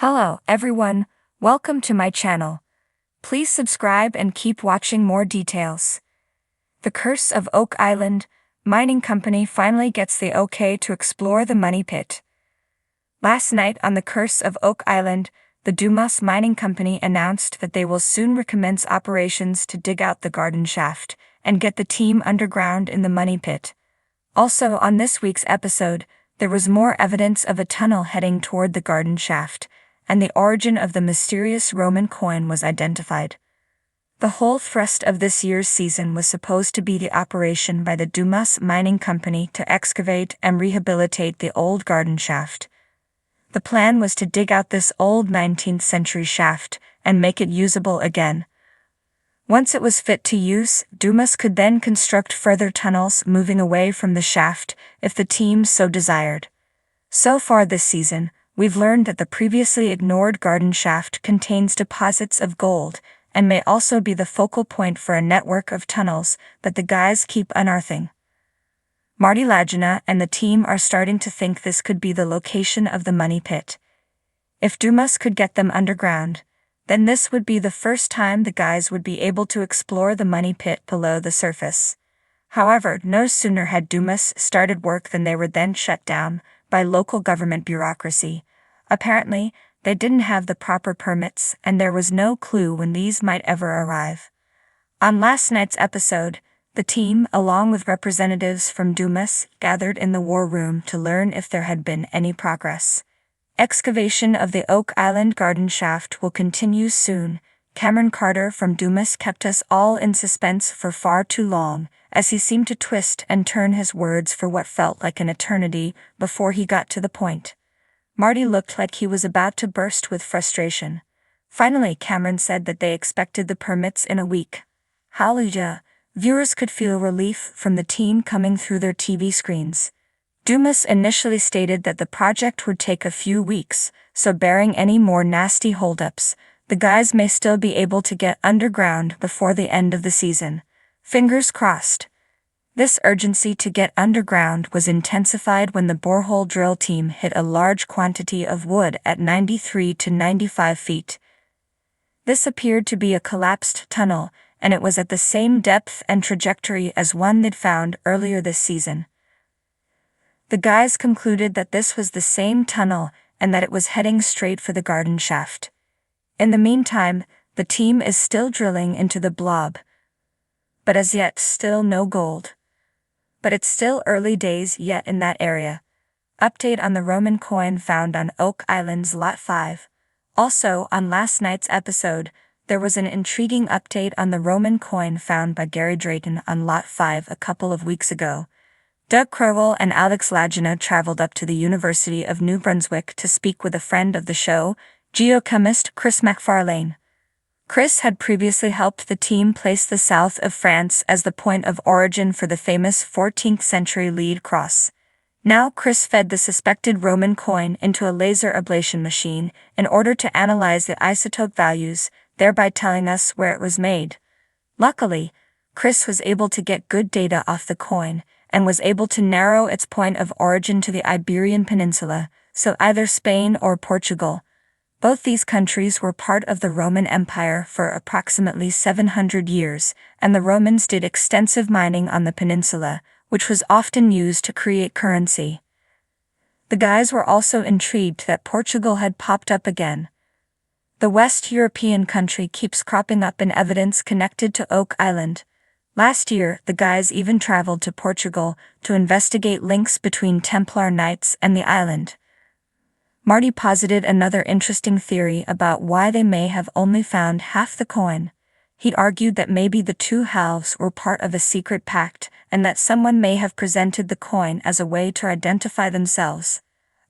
Hello, everyone. Welcome to my channel. Please subscribe and keep watching more details. The Curse of Oak Island Mining Company finally gets the okay to explore the money pit. Last night on The Curse of Oak Island, the Dumas Mining Company announced that they will soon recommence operations to dig out the garden shaft and get the team underground in the money pit. Also on this week's episode, there was more evidence of a tunnel heading toward the garden shaft, and the origin of the mysterious Roman coin was identified. The whole thrust of this year's season was supposed to be the operation by the Dumas Mining Company to excavate and rehabilitate the old garden shaft. The plan was to dig out this old 19th century shaft and make it usable again. Once it was fit to use, Dumas could then construct further tunnels moving away from the shaft if the team so desired. So far this season, we've learned that the previously ignored garden shaft contains deposits of gold and may also be the focal point for a network of tunnels that the guys keep unearthing. Marty Lagina and the team are starting to think this could be the location of the money pit. If Dumas could get them underground, then this would be the first time the guys would be able to explore the money pit below the surface. However, no sooner had Dumas started work than they were then shut down by local government bureaucracy. Apparently, they didn't have the proper permits and there was no clue when these might ever arrive. On last night's episode, the team, along with representatives from Dumas, gathered in the war room to learn if there had been any progress. Excavation of the Oak Island garden shaft will continue soon. Cameron Carter from Dumas kept us all in suspense for far too long, as he seemed to twist and turn his words for what felt like an eternity before he got to the point. Marty looked like he was about to burst with frustration. Finally, Cameron said that they expected the permits in a week. Hallelujah! Viewers could feel relief from the team coming through their TV screens. Dumas initially stated that the project would take a few weeks, so barring any more nasty holdups, the guys may still be able to get underground before the end of the season. Fingers crossed. This urgency to get underground was intensified when the borehole drill team hit a large quantity of wood at 93 to 95 feet. This appeared to be a collapsed tunnel, and it was at the same depth and trajectory as one they'd found earlier this season. The guys concluded that this was the same tunnel and that it was heading straight for the garden shaft. In the meantime, the team is still drilling into the blob, but as yet still no gold. But it's still early days yet in that area. Update on the Roman coin found on Oak Island's Lot 5. Also, on last night's episode, there was an intriguing update on the Roman coin found by Gary Drayton on Lot 5 a couple of weeks ago. Doug Crowell and Alex Lagina traveled up to the University of New Brunswick to speak with a friend of the show, geochemist Chris MacFarlane. Chris had previously helped the team place the south of France as the point of origin for the famous 14th century lead cross. Now Chris fed the suspected Roman coin into a laser ablation machine in order to analyze the isotope values, thereby telling us where it was made. Luckily, Chris was able to get good data off the coin and was able to narrow its point of origin to the Iberian Peninsula, so either Spain or Portugal. Both these countries were part of the Roman Empire for approximately 700 years, and the Romans did extensive mining on the peninsula, which was often used to create currency. The guys were also intrigued that Portugal had popped up again. The West European country keeps cropping up in evidence connected to Oak Island. Last year, the guys even traveled to Portugal to investigate links between Templar Knights and the island. Marty posited another interesting theory about why they may have only found half the coin. He'd argued that maybe the two halves were part of a secret pact and that someone may have presented the coin as a way to identify themselves.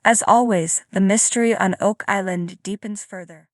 As always, the mystery on Oak Island deepens further.